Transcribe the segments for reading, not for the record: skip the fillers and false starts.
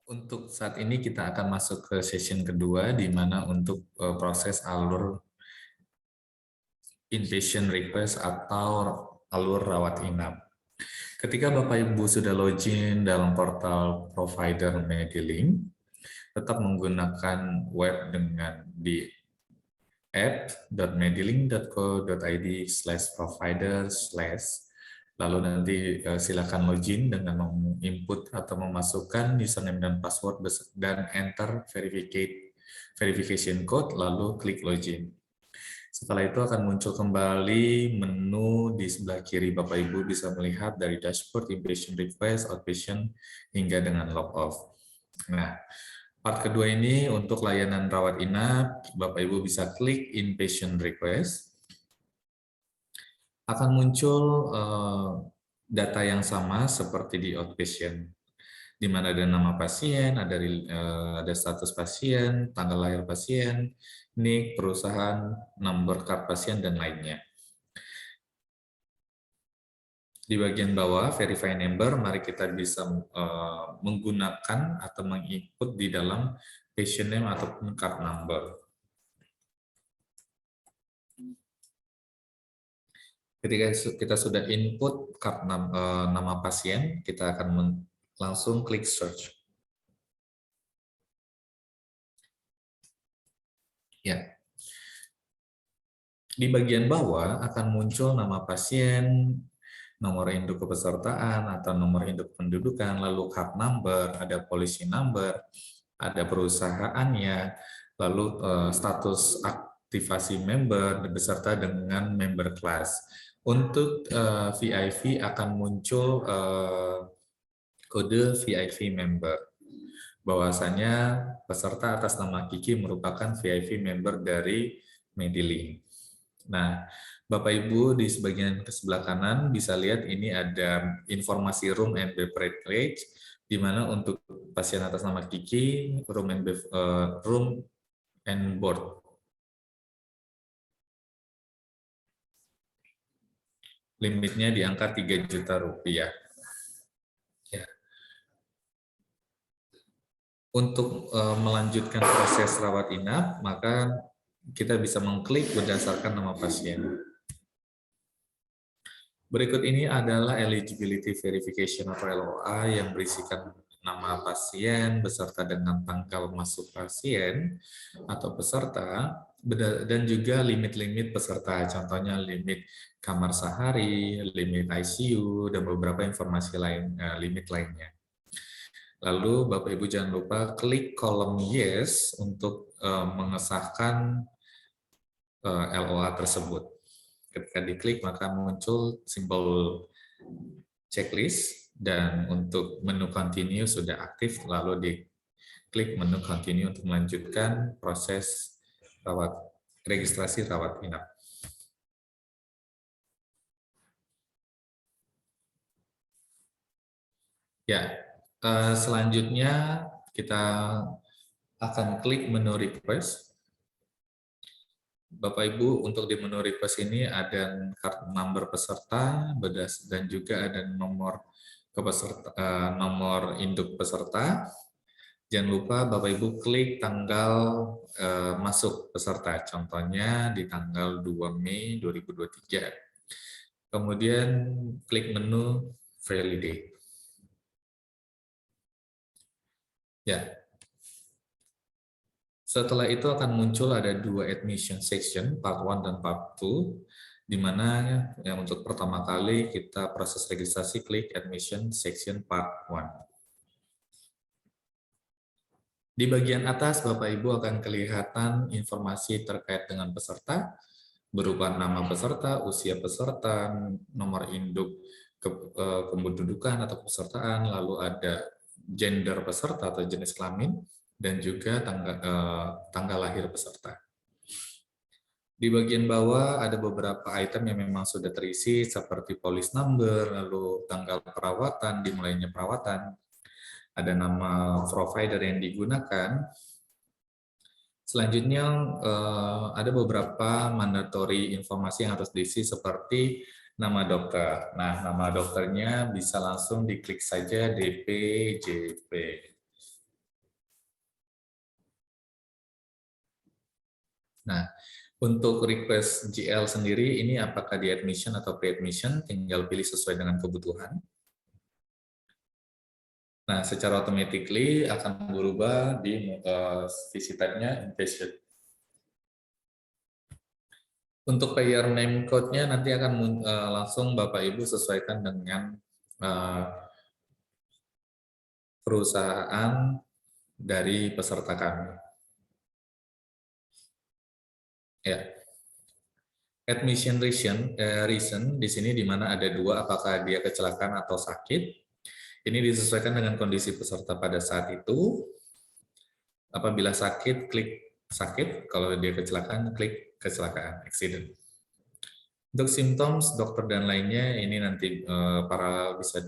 Untuk saat ini kita akan masuk ke session kedua, di mana untuk proses alur inpatient request atau alur rawat inap. Ketika Bapak Ibu sudah login dalam portal provider Medilink, tetap menggunakan web dengan di app.medilink.co.id/provider/ lalu nanti silakan login dengan menginput atau memasukkan username dan password dan enter verification code, lalu klik login. Setelah itu akan muncul kembali menu di sebelah kiri. Bapak Ibu bisa melihat dari dashboard, inpatient request, outpatient, hingga dengan log off. Nah, part kedua ini untuk layanan rawat inap, Bapak Ibu bisa klik inpatient request. Akan muncul data yang sama seperti di outpatient, di mana ada nama pasien, ada status pasien, tanggal lahir pasien, NIK, perusahaan, nomor card pasien, dan lainnya. Di bagian bawah, verify number, mari kita bisa menggunakan atau menginput di dalam patient name ataupun card number. Ketika kita sudah input card nama pasien, kita akan langsung klik search. Ya. Di bagian bawah akan muncul nama pasien, nomor induk kepesertaan atau nomor induk pendudukan, lalu card number, ada policy number, ada perusahaannya, lalu status aktivasi member beserta dengan member class. Untuk VIP akan muncul kode VIP member. Bahwasanya peserta atas nama Kiki merupakan VIP member dari Medilink. Nah, Bapak Ibu di sebagian sebelah kanan bisa lihat ini ada informasi room and beverage, di mana untuk pasien atas nama Kiki room and board. Limitnya di angka 3 juta rupiah. Ya. Untuk melanjutkan proses rawat inap, maka kita bisa mengklik berdasarkan nama pasien. Berikut ini adalah eligibility verification atau LOA yang berisikan nama pasien beserta dengan tanggal masuk pasien atau peserta dan juga limit-limit peserta, contohnya limit kamar sehari, limit ICU, dan beberapa informasi lain, limit lainnya. Lalu Bapak Ibu jangan lupa klik kolom yes untuk mengesahkan LOA tersebut. Ketika diklik maka muncul simbol checklist dan untuk menu continue sudah aktif, lalu diklik menu continue untuk melanjutkan proses registrasi rawat inap. Ya, selanjutnya kita akan klik menu request. Bapak Ibu, untuk di menu request ini ada card number peserta dan juga ada nomor nomor induk peserta. Jangan lupa Bapak Ibu klik tanggal masuk peserta, contohnya di tanggal 2 Mei 2023. Kemudian klik menu validate. Ya. Setelah itu akan muncul ada dua admission section, part 1 dan part 2, di mana yang untuk pertama kali kita proses registrasi klik admission section part 1. Di bagian atas Bapak Ibu akan kelihatan informasi terkait dengan peserta, berupa nama peserta, usia peserta, nomor induk kependudukan atau kepesertaan, lalu ada gender peserta atau jenis kelamin, dan juga tanggal lahir peserta. Di bagian bawah ada beberapa item yang memang sudah terisi seperti policy number, lalu tanggal perawatan, dimulainya perawatan, ada nama provider yang digunakan. Selanjutnya ada beberapa mandatory informasi yang harus diisi seperti nama dokter. Nah, nama dokternya bisa langsung diklik saja DPJP. Nah, untuk request GL sendiri ini apakah di admission atau pre-admission, tinggal pilih sesuai dengan kebutuhan. Nah, secara automatically akan berubah di visit type-nya inpatient. Untuk payer name code-nya nanti akan langsung Bapak Ibu sesuaikan dengan perusahaan dari peserta kami. Ya. Admission reason di sini di mana ada dua, apakah dia kecelakaan atau sakit. Ini disesuaikan dengan kondisi peserta pada saat itu. Apabila sakit, klik sakit. Kalau dia kecelakaan, klik kecelakaan, accident. Untuk symptoms, dokter dan lainnya ini nanti para bisa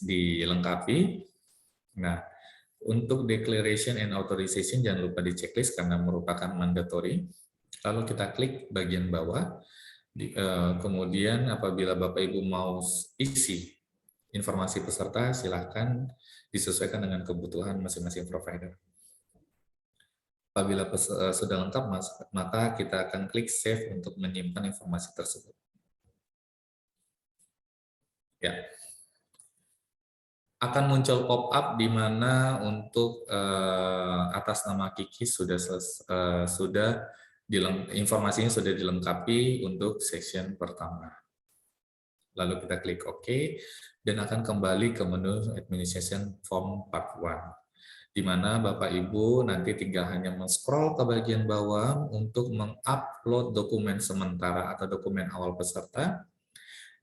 dilengkapi. Nah, untuk declaration and authorization jangan lupa di checklist karena merupakan mandatory. Lalu kita klik bagian bawah. Kemudian apabila Bapak Ibu mau isi informasi peserta, silakan disesuaikan dengan kebutuhan masing-masing provider. Apabila sudah lengkap, maka kita akan klik save untuk menyimpan informasi tersebut. Ya. Akan muncul pop-up di mana untuk atas nama Kiki informasinya sudah dilengkapi untuk section pertama. Lalu kita klik OK, dan akan kembali ke menu Administration Form Part 1. Di mana Bapak Ibu nanti tinggal hanya men-scroll ke bagian bawah untuk mengupload dokumen sementara atau dokumen awal peserta.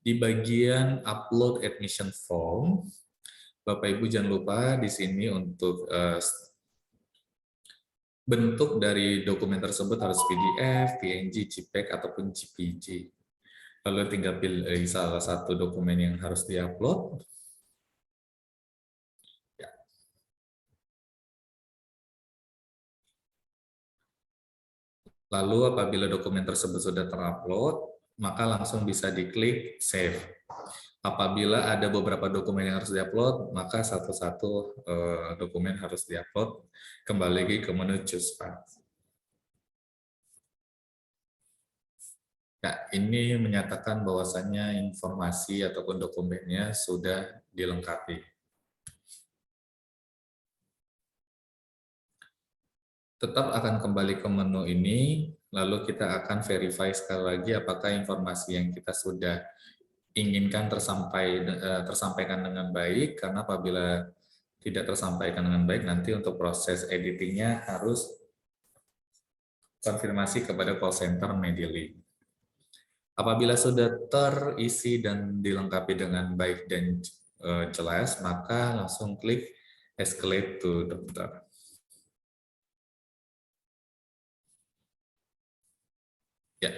Di bagian Upload Admission Form, Bapak Ibu jangan lupa di sini untuk bentuk dari dokumen tersebut harus PDF, PNG, JPEG, ataupun JPG. Lalu tinggal pilih salah satu dokumen yang harus diupload. Ya. Lalu apabila dokumen tersebut sudah terupload, maka langsung bisa diklik save. Apabila ada beberapa dokumen yang harus diupload, maka satu-satu dokumen harus diupload. Kembali lagi ke menu choose file. Nah, ini menyatakan bahwasannya informasi ataupun dokumennya sudah dilengkapi. Tetap akan kembali ke menu ini, lalu kita akan verify sekali lagi apakah informasi yang kita sudah inginkan tersampaikan dengan baik, karena apabila tidak tersampaikan dengan baik, nanti untuk proses editingnya harus konfirmasi kepada call center Medilink. Apabila sudah terisi dan dilengkapi dengan baik dan jelas, maka langsung klik escalate to dokter. Ya.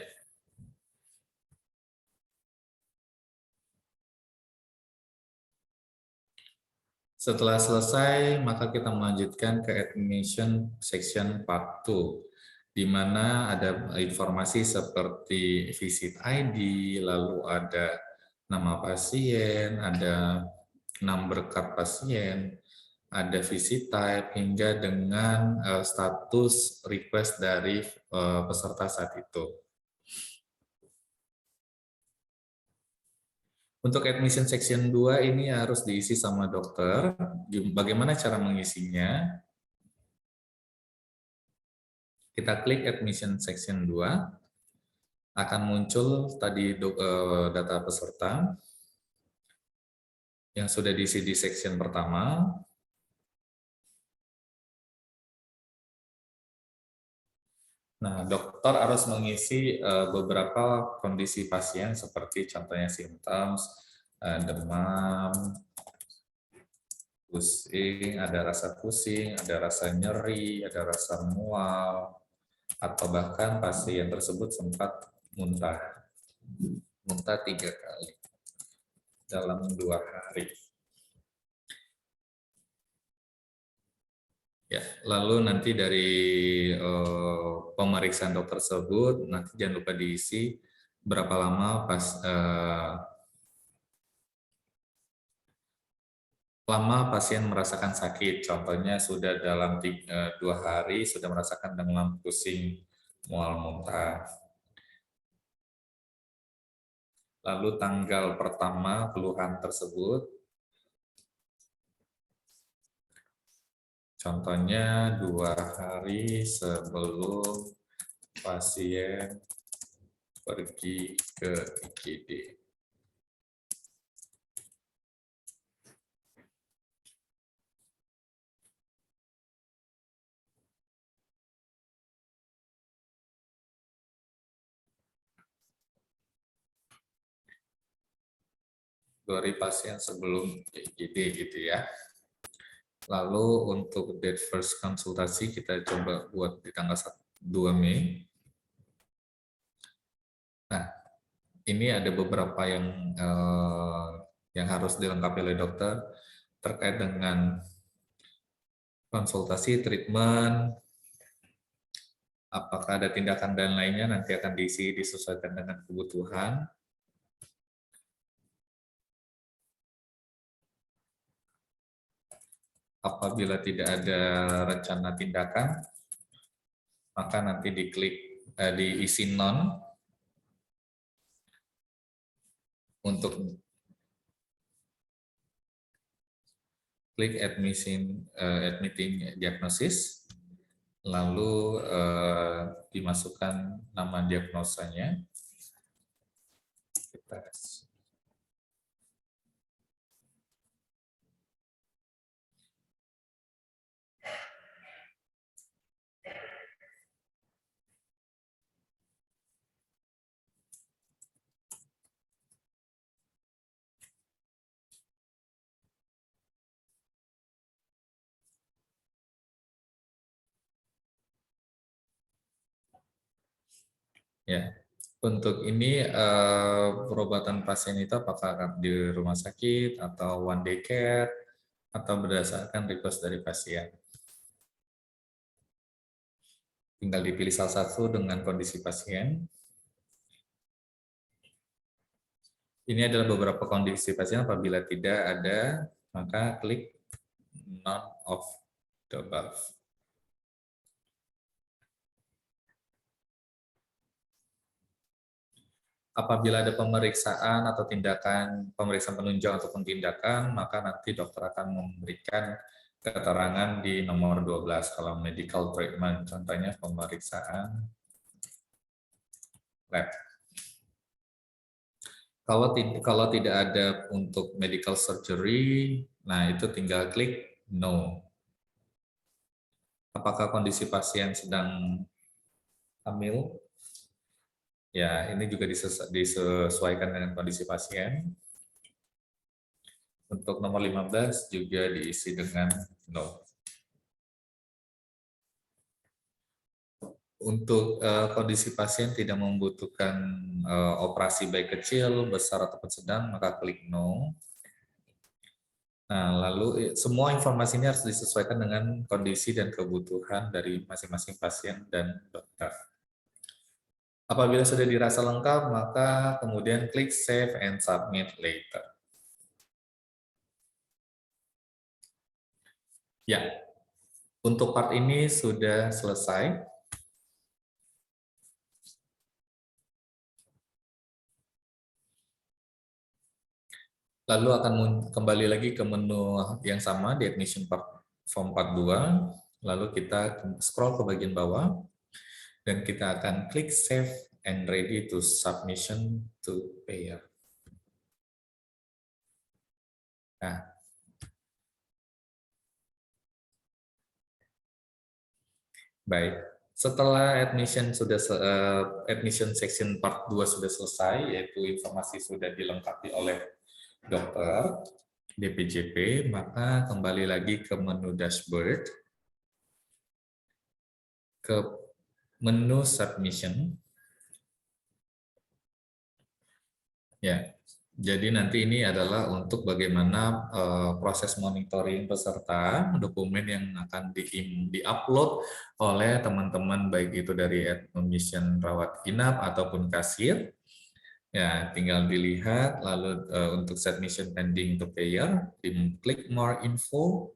Setelah selesai, maka kita melanjutkan ke admission section part 2, di mana ada informasi seperti visit ID, lalu ada nama pasien, ada number card pasien, ada visit type, hingga dengan status request dari peserta saat itu. Untuk admission section 2 ini harus diisi sama dokter. Bagaimana cara mengisinya? Kita klik admission section 2. Akan muncul tadi data peserta yang sudah diisi di section pertama. Nah, dokter harus mengisi beberapa kondisi pasien seperti contohnya symptoms, demam, pusing, ada rasa pusing, ada rasa nyeri, ada rasa mual, atau bahkan pasien tersebut sempat muntah 3 kali dalam 2 hari. Ya, lalu nanti dari pemeriksaan dokter tersebut nanti jangan lupa diisi berapa lama pasien merasakan sakit. Contohnya sudah dalam 2 hari sudah merasakan demam pusing mual muntah. Lalu tanggal pertama keluhan tersebut, contohnya 2 hari sebelum pasien pergi ke IGD. Dari pasien sebelum IGD gitu ya. Lalu untuk date first konsultasi kita coba buat di tanggal 2 Mei. Nah, ini ada beberapa yang harus dilengkapi oleh dokter terkait dengan konsultasi, treatment, apakah ada tindakan dan lainnya nanti akan diisi disesuaikan dengan kebutuhan. Apabila tidak ada rencana tindakan, maka nanti diisi non untuk klik admitting diagnosis, lalu dimasukkan nama diagnosanya. Kita ya, untuk ini perobatan pasien itu apakah di rumah sakit atau one day care atau berdasarkan request dari pasien. Tinggal dipilih salah satu dengan kondisi pasien. Ini adalah beberapa kondisi pasien. Apabila tidak ada, maka klik none of the above. Apabila ada pemeriksaan atau tindakan, pemeriksaan penunjang ataupun tindakan, maka nanti dokter akan memberikan keterangan di nomor 12 kalau medical treatment, contohnya pemeriksaan lab. Kalau tidak ada untuk medical surgery, nah itu tinggal klik no. Apakah kondisi pasien sedang hamil? Ya, ini juga disesuaikan dengan kondisi pasien. Untuk nomor 15 juga diisi dengan no. Untuk kondisi pasien tidak membutuhkan operasi baik kecil, besar, ataupun sedang, maka klik no. Nah, lalu semua informasi ini harus disesuaikan dengan kondisi dan kebutuhan dari masing-masing pasien dan dokter. Apabila sudah dirasa lengkap, maka kemudian klik Save and Submit Later. Ya, untuk part ini sudah selesai. Lalu akan kembali lagi ke menu yang sama di Admission Form 42. Lalu kita scroll ke bagian bawah, dan kita akan klik Save and Ready to Submission to Payer. Nah, baik. Setelah admission section part 2 sudah selesai, yaitu informasi sudah dilengkapi oleh dokter DPJP, maka kembali lagi ke menu dashboard, ke menu submission. Ya, jadi nanti ini adalah untuk bagaimana proses monitoring peserta, dokumen yang akan di-upload oleh teman-teman, baik itu dari admission rawat inap ataupun kasir. Ya, tinggal dilihat, lalu untuk submission pending to payer, klik more info,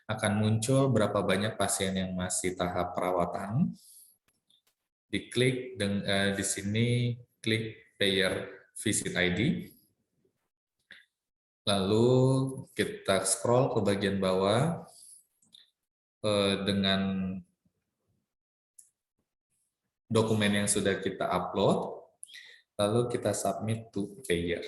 akan muncul berapa banyak pasien yang masih tahap perawatan Diklik di sini, klik Payer Visit ID. Lalu kita scroll ke bagian bawah dengan dokumen yang sudah kita upload, lalu kita submit to payer.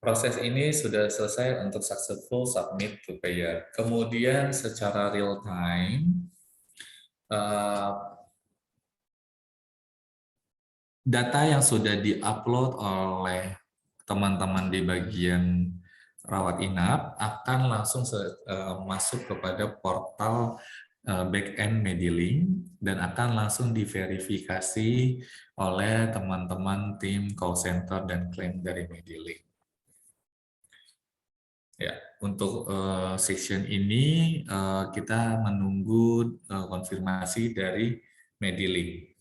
Proses ini sudah selesai untuk successful submit to payer. Kemudian secara real time, data yang sudah diupload oleh teman-teman di bagian rawat inap akan langsung masuk kepada portal back-end Medilink dan akan langsung diverifikasi oleh teman-teman tim call center dan klaim dari Medilink. Ya, untuk section ini kita menunggu konfirmasi dari Medilink.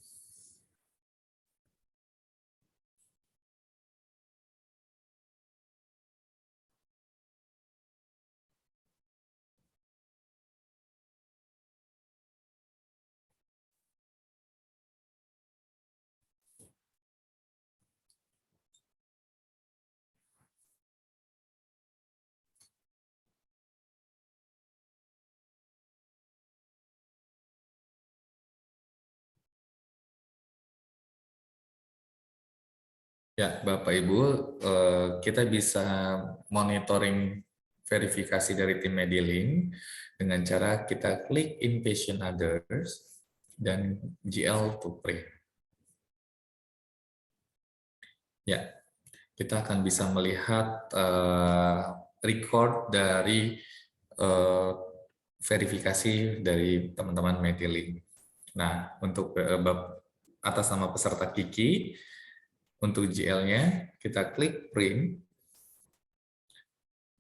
Ya, Bapak Ibu, kita bisa monitoring verifikasi dari tim Medilink dengan cara kita klik Inpatient Others dan GL to print. Ya, kita akan bisa melihat record dari verifikasi dari teman-teman Medilink. Nah, untuk atas nama peserta Kiki, untuk GL-nya, kita klik print.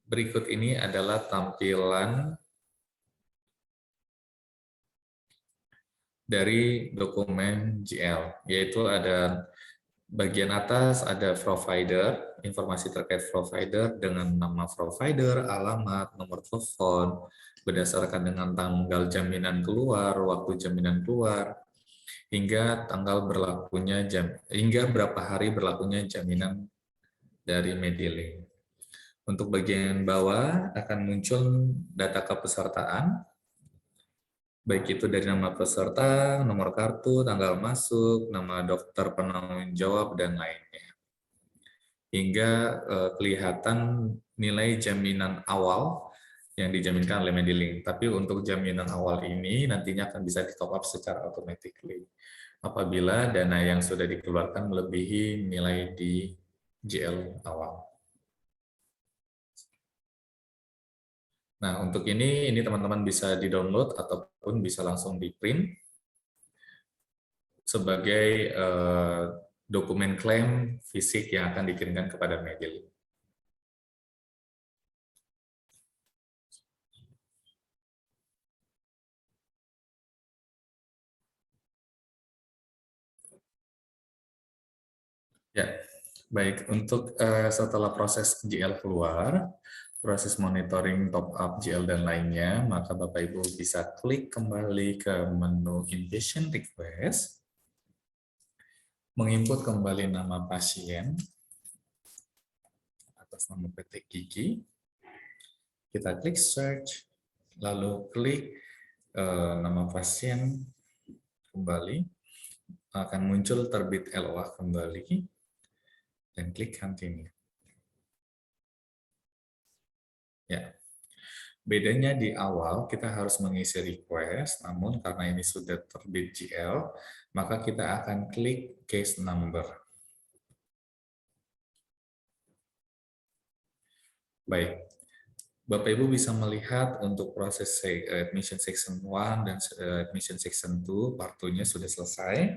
Berikut ini adalah tampilan dari dokumen GL, yaitu ada bagian atas ada provider, informasi terkait provider dengan nama provider, alamat, nomor telepon, berdasarkan dengan tanggal jaminan keluar, waktu jaminan keluar, hingga tanggal berlakunya hingga berapa hari berlakunya jaminan dari Medilink. Untuk bagian bawah akan muncul data kepesertaan, baik itu dari nama peserta, nomor kartu, tanggal masuk, nama dokter penanggung jawab, dan lainnya. Hingga kelihatan nilai jaminan awal yang dijaminkan oleh Medilink. Tapi untuk jaminan awal ini nantinya akan bisa di-top up secara automatically apabila dana yang sudah dikeluarkan melebihi nilai di GL awal. Nah, untuk ini teman-teman bisa di-download ataupun bisa langsung di-print sebagai dokumen klaim fisik yang akan dikirimkan kepada Medilink. Ya, baik. Untuk setelah proses GL keluar, proses monitoring top up GL dan lainnya, maka Bapak Ibu bisa klik kembali ke menu Inpatient Request, menginput kembali nama pasien atas nama PT Gigi, kita klik search, lalu klik nama pasien kembali, akan muncul terbit LOA kembali, dan klik continue. Ya. Bedanya di awal kita harus mengisi request, namun karena ini sudah terbit GL, maka kita akan klik case number. Baik, Bapak Ibu bisa melihat untuk proses admission section 1 dan admission section 2, part 2-nya sudah selesai.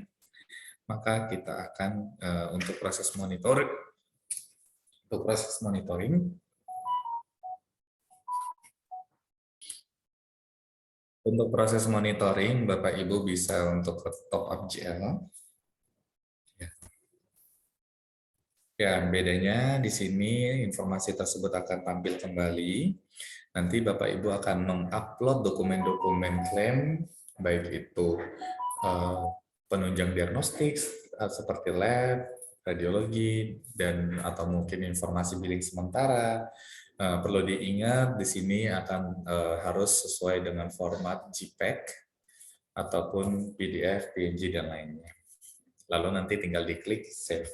Maka kita akan untuk proses monitoring, Untuk proses monitoring, Bapak Ibu bisa untuk top up GL. Ya. Ya, bedanya di sini informasi tersebut akan tampil kembali. Nanti Bapak Ibu akan mengupload dokumen-dokumen klaim, baik itu eh, penunjang diagnostik seperti lab, radiologi, dan atau mungkin informasi billing sementara. Perlu diingat di sini akan harus sesuai dengan format JPEG ataupun PDF, PNG, dan lainnya. Lalu nanti tinggal diklik save.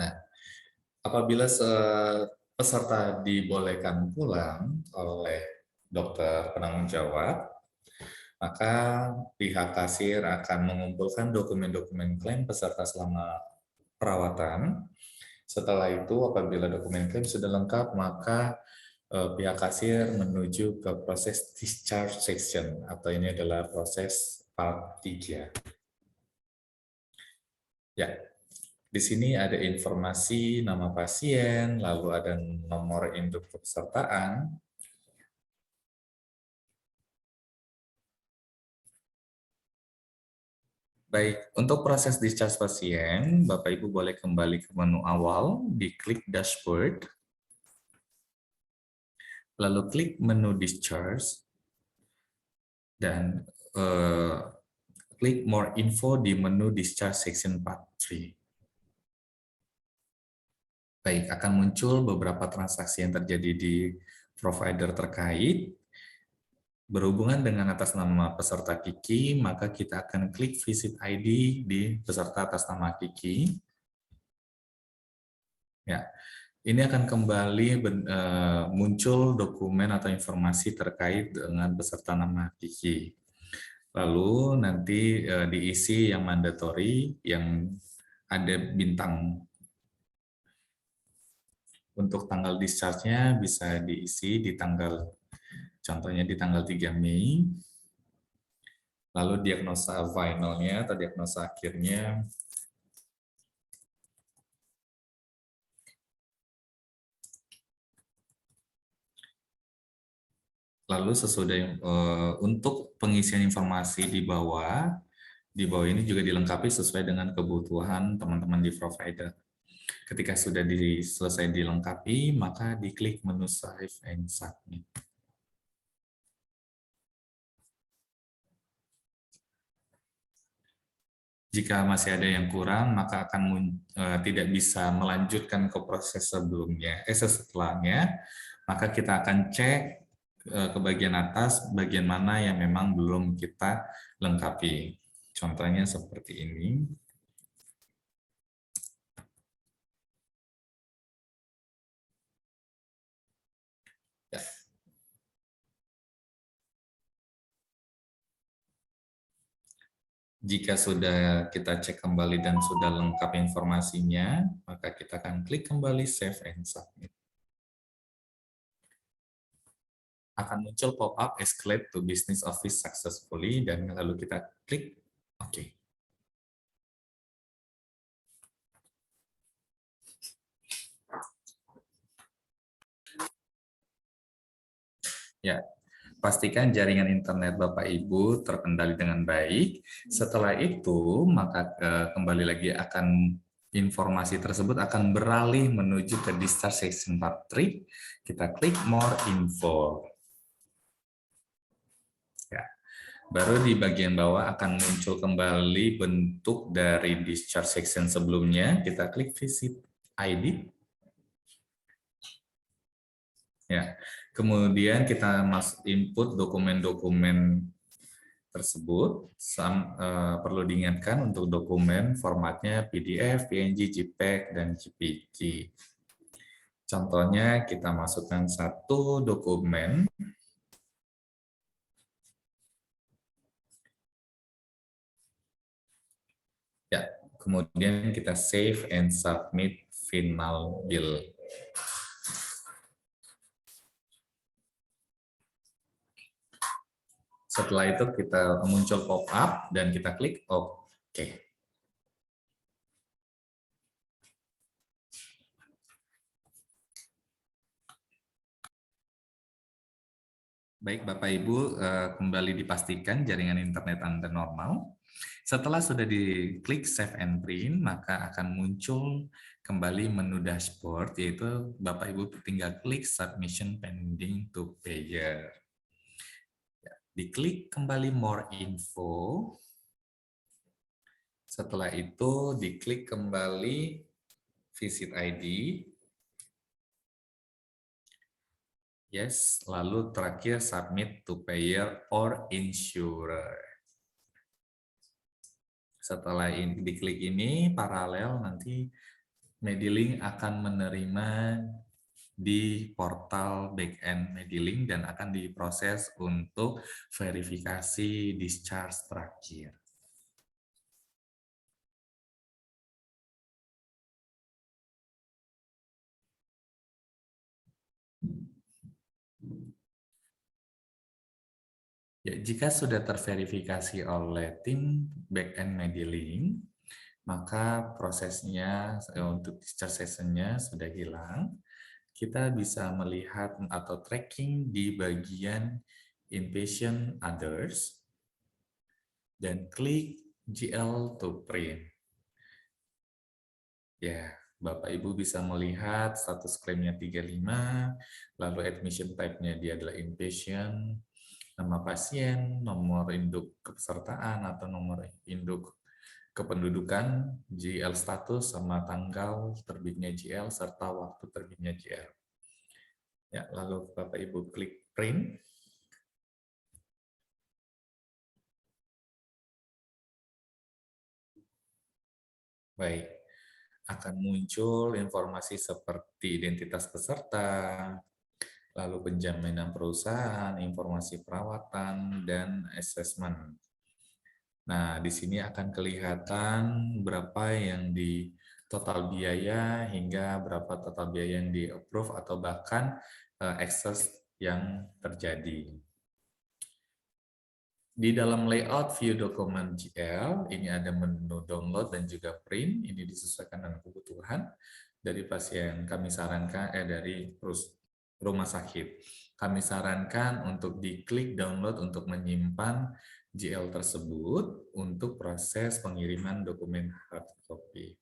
Nah, apabila peserta dibolehkan pulang oleh dokter penanggung jawab, maka pihak kasir akan mengumpulkan dokumen-dokumen klaim peserta selama perawatan. Setelah itu, apabila dokumen klaim sudah lengkap, maka pihak kasir menuju ke proses discharge section, atau ini adalah proses part 3. Ya, di sini ada informasi nama pasien, lalu ada nomor induk kepesertaan. Baik, untuk proses discharge pasien, Bapak Ibu boleh kembali ke menu awal, diklik dashboard, lalu klik menu discharge, dan klik more info di menu discharge section part 3. Baik, akan muncul beberapa transaksi yang terjadi di provider terkait. Berhubungan dengan atas nama peserta Kiki, maka kita akan klik visit ID di peserta atas nama Kiki. Ya, ini akan kembali muncul dokumen atau informasi terkait dengan peserta nama Kiki. Lalu nanti diisi yang mandatory, yang ada bintang. Untuk tanggal discharge-nya bisa diisi di tanggal, contohnya di tanggal 3 Mei. Lalu diagnosa finalnya atau diagnosa akhirnya lalu sesudah untuk pengisian informasi di bawah ini juga dilengkapi sesuai dengan kebutuhan teman-teman di provider. Ketika sudah selesai dilengkapi, maka diklik menu Save and Submit. Jika masih ada yang kurang, maka akan tidak bisa melanjutkan ke proses setelahnya, maka kita akan cek ke bagian atas, bagian mana yang memang belum kita lengkapi. Contohnya seperti ini. Ya. Jika sudah kita cek kembali dan sudah lengkap informasinya, maka kita akan klik kembali Save and Submit. Akan muncul pop-up Escalate to Business Office Successfully, dan lalu kita klik OK. Ya, pastikan jaringan internet Bapak Ibu terkendali dengan baik. Setelah itu, maka kembali lagi informasi tersebut akan beralih menuju ke discharge section part 3. Kita klik more info. Ya. Baru di bagian bawah akan muncul kembali bentuk dari discharge section sebelumnya. Kita klik visit ID. Ya. Kemudian kita input dokumen-dokumen tersebut. Perlu diingatkan untuk dokumen formatnya PDF, PNG, JPEG, dan JPG. Contohnya kita masukkan satu dokumen. Ya, kemudian kita save and submit final bill. Setelah itu kita muncul pop-up dan kita klik OK. Baik, Bapak Ibu, kembali dipastikan jaringan internet Anda normal. Setelah sudah diklik Save and Print, maka akan muncul kembali menu dashboard, yaitu Bapak Ibu tinggal klik Submission Pending to Payer. Diklik kembali More Info. Setelah itu diklik kembali Visit ID. Yes, lalu terakhir Submit to Payer or Insurer. Setelah diklik ini, paralel nanti Medilink akan menerima di portal backend Medilink dan akan diproses untuk verifikasi discharge terakhir. Ya, jika sudah terverifikasi oleh tim backend Medilink, maka prosesnya untuk discharge session-nya sudah hilang. Kita bisa melihat atau tracking di bagian Inpatient Others dan klik GL to Print. Ya, Bapak Ibu bisa melihat status klaimnya 35, lalu admission type-nya dia adalah inpatient, nama pasien, nomor induk kepesertaan atau nomor induk kependudukan, GL status sama tanggal terbitnya GL serta waktu terbitnya GL. Ya, lalu Bapak Ibu klik print. Baik, akan muncul informasi seperti identitas peserta, lalu penjaminan perusahaan, informasi perawatan, dan asesmen. Nah, di sini akan kelihatan berapa yang di total biaya hingga berapa total biaya yang di-approve atau bahkan excess yang terjadi. Di dalam layout view dokumen GL, ini ada menu download dan juga print, ini disesuaikan dengan kebutuhan dari pasien. Kami sarankan, dari rumah sakit. Kami sarankan untuk diklik download untuk menyimpan GL tersebut untuk proses pengiriman dokumen hard copy.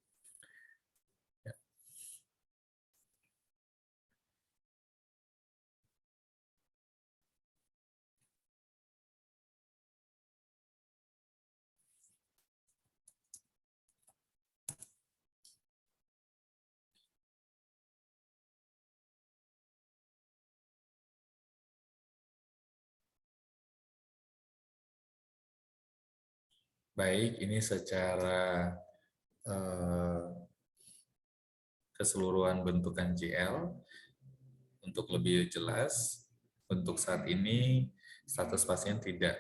Baik, ini secara keseluruhan bentukan GL. Untuk lebih jelas, untuk saat ini status pasien tidak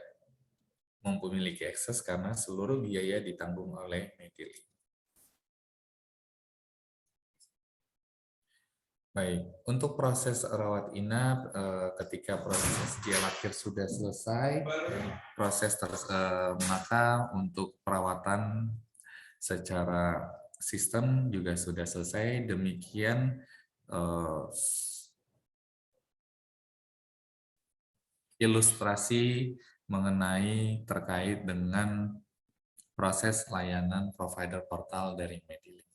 memiliki akses karena seluruh biaya ditanggung oleh Medilink. Baik, untuk proses rawat inap, ketika proses GL akhir sudah selesai, maka untuk perawatan secara sistem juga sudah selesai. Demikian ilustrasi mengenai terkait dengan proses layanan provider portal dari Medilink.